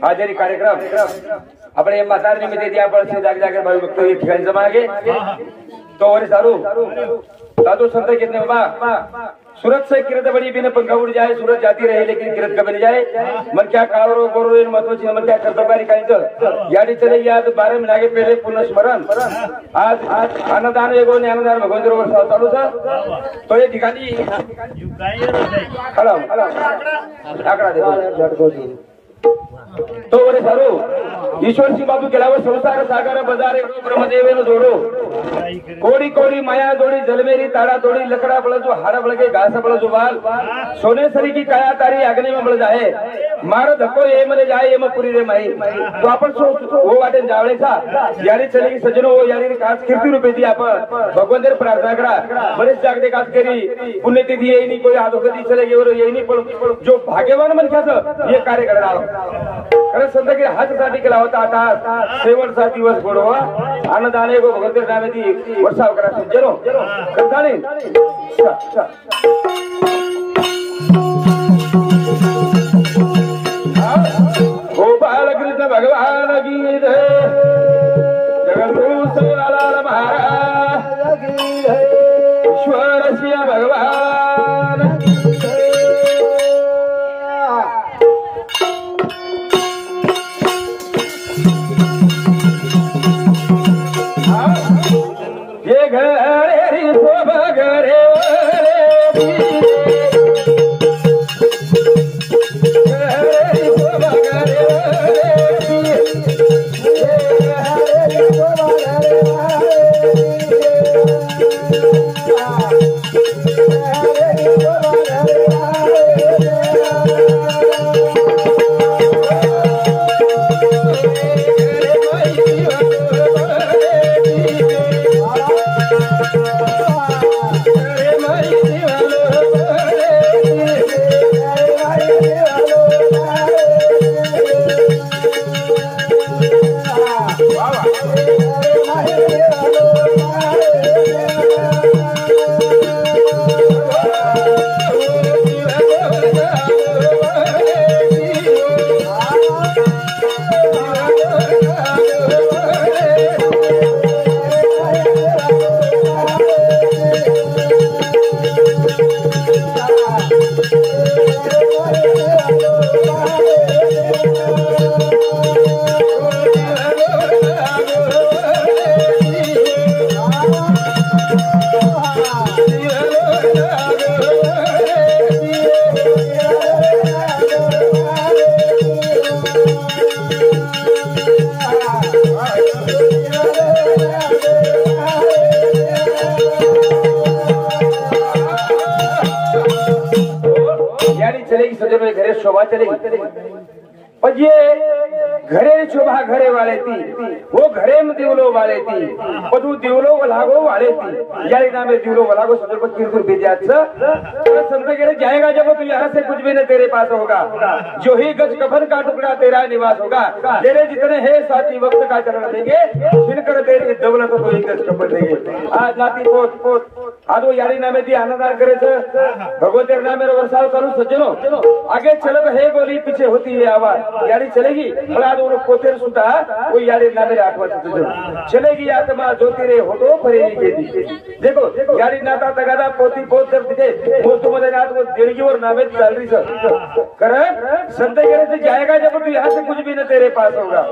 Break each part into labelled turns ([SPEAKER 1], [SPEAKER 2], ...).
[SPEAKER 1] हाजरी कार्यक्रम अपने मतार निमित्त दिया पर से जाग जाकर भाई भक्तों की ठिकाने जमाएंगे तो और साधु संत कितने बाबा सूरत से किरत बड़ी बिना पंखा उड़ जाए सूरत जाती रहे लेकिन किरत कभी नहीं जाए मन क्या कारो गोरो महत्वाची मन क्या कर्तव्य काही याडी चले याद 12 महिने आगे पहले पुनः स्मरण आज अन्नदान एगो ज्ञानदान भगवंत वर चालू था तो ये ठिकाणी हॅलो आकडा दे तो वरे सारू ईश्वर सिंह बाबू केलावर संसार सागर बजारे ब्रह्मदेवेन जोडो कोडी कोडी माया जोडी जलमेरी ताड़ा तोड़ी लकड़ा बळजो हाड़ा बळगे घास बळजो बाल सोने सरी की काया तारी अग्नि में बळ जाए मारो धक्को ये मले जाए ये पुरी रे माई तो आपण वो वाटे जावळे सा यारी चलेगी सजनो वो यारी खास कीर्ती रूपे दी आपण भगवंतर प्रार्थना करा बरेच जागते काज करी पुण्यतिथी येई नहीं कोई आदोगती चलेगी और येई नहीं पण जो भाग्यवान मनख्याचं हे कार्य करणार खरं संत की हातसाठी केला होता आता शेवटचा दिवस गोडवा अन्नदाने गो भगवंतर नामेती वर्षाव करा सज्जनो करताने गोपाल कृष्ण भगवान की जय जगद्गुरु सवालाल महाराज की जय ईश्वर सिया भगवान ये घरे री शोभा घरे घरे शोभा चलेगी पर ये घरे शोभा घरे वाले थी वो घरे में दिवलो वाले थी पदू दिवलो वलागो वाले थी यारी नाम है दिवलो वलागो सदर पर कीर्तन भेजात संत कह जाएगा जब तू यहाँ से कुछ भी न तेरे पास होगा जो ही गज कफन का टुकड़ा तेरा निवास होगा तेरे जितने है साथी वक्त का चरण देंगे छिनकर तेरी दौलत तो ही गज कफन देंगे आज नाती पोत पोत आज वो यारी नामे थी आनंदान करे भगवंत नाम मेरे वर्षाव चालू सज्जनो आगे चलत है गोली पीछे होती है आवाज यारी चलेगी आज वो पोतेर सुनता वो यारी नामे आठवा चलेगी आत्मा ज्योति रे होतो फरेगी देखो यारी नाता तगादा पोती पोत जब तिथे मोतो मध्ये नात वो देणगीवर नामे चाल रही कर संत करे से जाएगा जब तू यहाँ से कुछ भी न तेरे पास होगा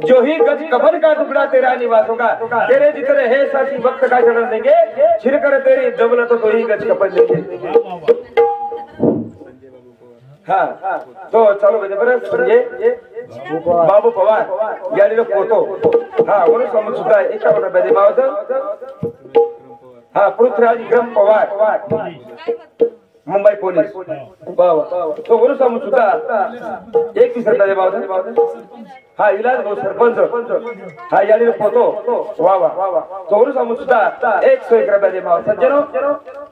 [SPEAKER 1] जो ही गज कफन का टुकड़ा तेरा निवास होगा तेरे जितने है साथी वक्त का चरण देंगे छिड़कर तेरी दौलत तो ही गज कफन देंगे हाँ तो चलो बरं संजय बाबू पवार याडीला पोतो हाँ म्हणून समज सुद्धा एका रुपये मावत हाँ पृथ्वीराज विक्रम पवार मुंबई पोलीस तो बोलू समज सुद्धा 21 रुपये मावत हाँ इलाज गो सरपंच हाँ याडीला पोतो वा वा तो बोलू समज सुद्धा 101 रुपये मावत सज्जनो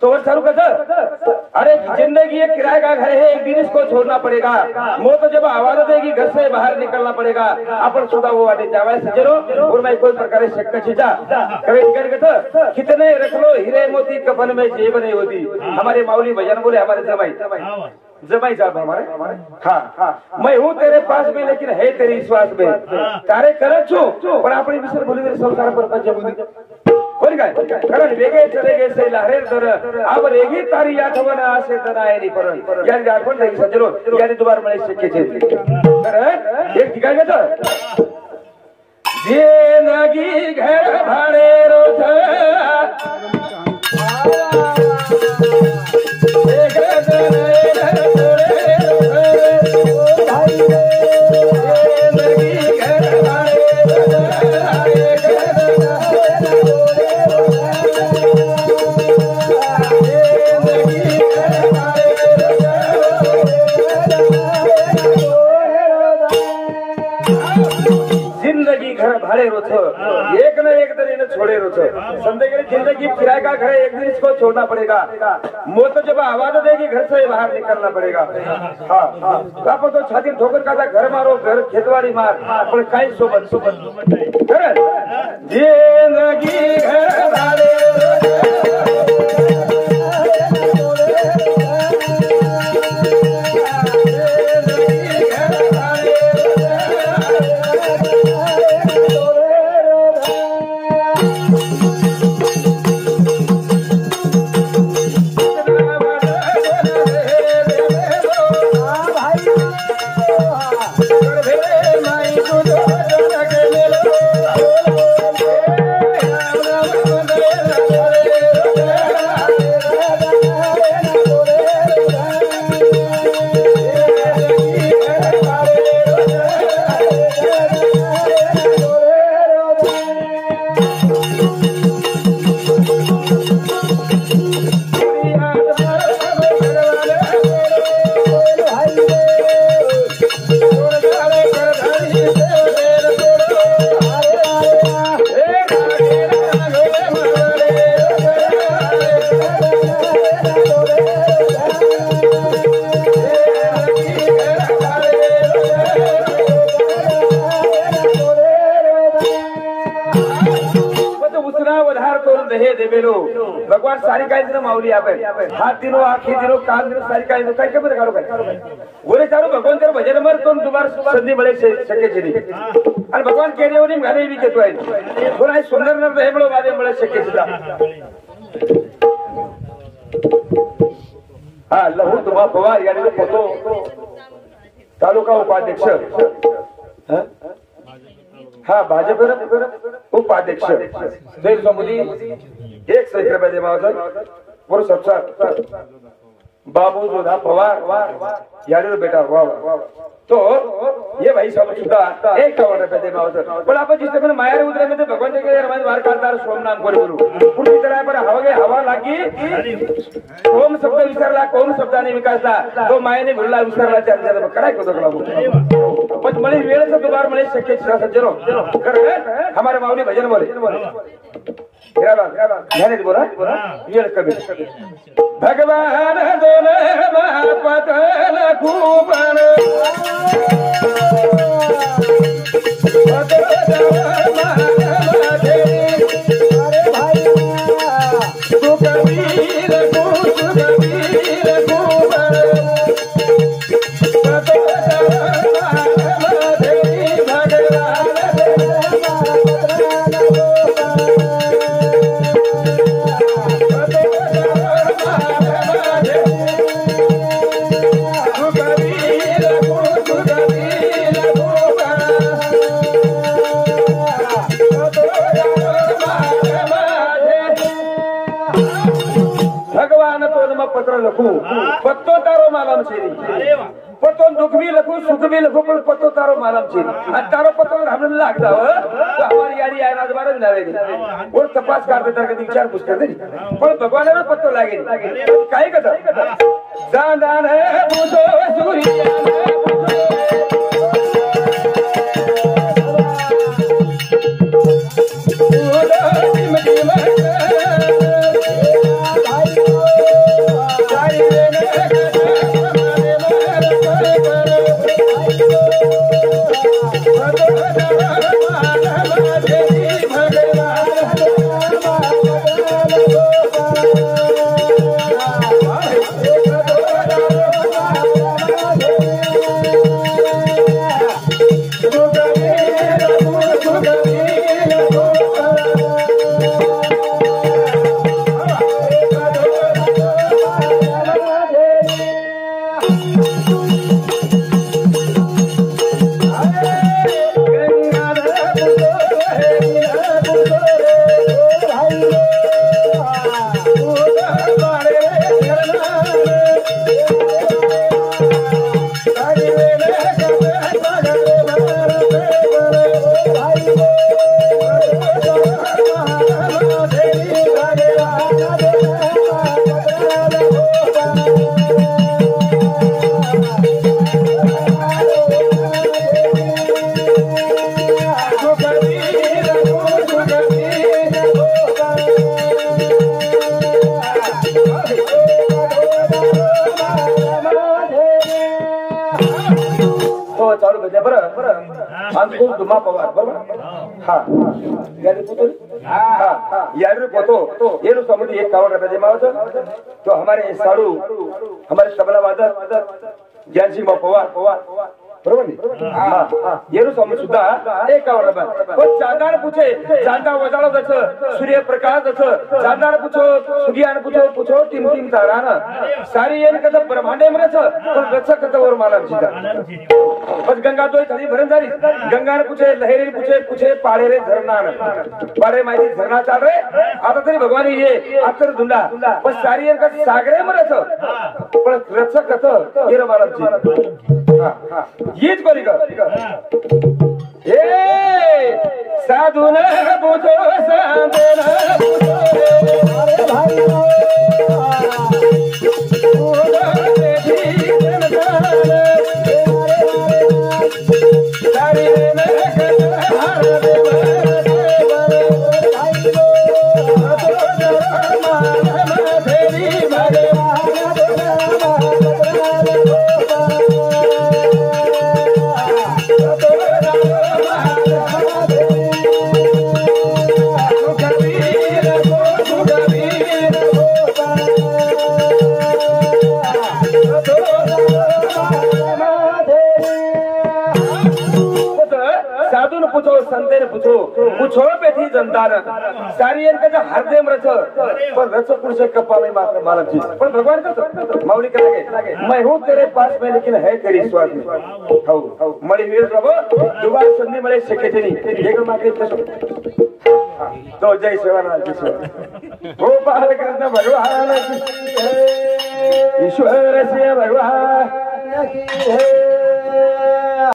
[SPEAKER 1] तो और चालू कर अरे जिंदगी एक किराए का घर है एक दिन इसको छोड़ना पड़ेगा मौत जब आवाज देगी घर से बाहर निकलना पड़ेगा अपन सुधा वो वाटे जावा सज्जनो और मैं कोई प्रकार शक्का चीजा कभी कर कितने रख लो हीरे मोती कफन में जेब नहीं होती हमारे माऊली भजन बोले हमारे जमाई जमाई साहब हमारे हाँ हाँ मैं हूँ तेरे पास में लेकिन है तेरे विश्वास में तारे कर छो पर अपने विषय बोली मेरे संसार पर पंच बोली कोण काय कारण वेगळे चले गे से लहरे तर अब रेगी तारी आठवण आसे तनाय नी पर यार आठवण नाही सजलो याने दुबार मला शक्य छे तर एक ठिकाण घेतो जिंदगी घर भाडे रोज जिंदगी घर भाड़े रोथ एक न एक दिन इन्हें छोड़े रोथ संदेह जिंदगी किराए का घर एक दिन इसको छोड़ना पड़ेगा मौत जब आवाज देगी घर से बाहर निकलना पड़ेगा हाँ आप तो छाती ठोकर का घर मारो घर खेतवाड़ी मार पर कहीं सोबत सोबत जिंदगी घर भाड़े भगवान सारी काय दिन माऊली आपण हात दिनो आखी दिनो कान दिनो सारी काय दिनो काय के बरे काढो काय गोरे चारो भगवान तेरे भजन मर तो दुबार संधि बळे शक्य छे आणि भगवान केरेवनी घरे भी केतो आहे बोला सुंदर न रहे बळो वादे बळे शक्य छे हा लहू तुम्हा पवार याने फोटो तालुका उपाध्यक्ष हाँ भाजप उपाध्यक्ष जैन समुदी 1 रुपये दे मावसा पुरुष सबसा बाबू जोधा पवार यार बेटा वाह तो ये भाई सब सुधा 51 रुपये दे मावसा पण आपण जिथे पण मायारे उतरे मध्ये भगवान के रमाज बार काढतार सोम नाम करू पुढे तरह पर हवा लागी ओम शब्द विसरला कोण शब्दाने विकासला तो मायेने भुलला विसरला त्याला काय करतो लागू पण मला वेळेचा दुबार मला शक्य सज्जनो कर हमारे माऊली भजन बोले ध्यान दे बोला ये कभी भगवान दोले महापतल खूबन तू कबीर पत्र लखू पत्तो तारो मालम छे पत्तो दुख भी लखू सुख भी लखू पण पत्तो तारो मालम छे आणि तारो पत्रो हमने लाग जाव तो हमारी यारी आयना दोबारा लावेगी और तपास करते तर कधी विचार पूछ करते पण भगवानने पत्तो लागेल काय कथा दान है बुझो सूर्य अंकुश दुमा पवार बरोबर हाँ यार पोतो ये नु समझ एक कावड़ रहता जमा तो हमारे साड़ू हमारे तबला वादक ज्ञान सिंह पवार बरोबर ये नु समझ सुद्धा एक कावड़ रहता पण चांदार पूछे चांदा वजाळो जस सूर्यप्रकाश जस चांदार पूछो सूर्यान पूछो तीन ताराना सारी येन कदा ब्रह्मांडे मरच पण रच कदा वर मालक सीधा बस गंगा तो थडी भरन झाली गंगाने पूछे लहरी पूछे पाड़े रे झरना पाड़े माहिती झरना चाल रे आता तरी भगवान ये आतर धुंडा बस सारी येन कदा सागरे मरच पण रच कदा येर मालक सीधा येच करी का ए साधुन बुझो सांदेन बुझो अरे भाई संतेन पूछो बैठी जनतान सारी इनका हृदय में रच पर रच पुरुष कपा में मात्र मालक जी पर भगवान का मौली करेंगे मैं हूँ तेरे पास में लेकिन है तेरी स्वाद में हाउ मणि वीर प्रभु दुबार संधि मळे शक्य नहीं एक मागे तो जय शिवनाथ जी गोपाल कृष्ण भगवान की ईश्वर से भगवान की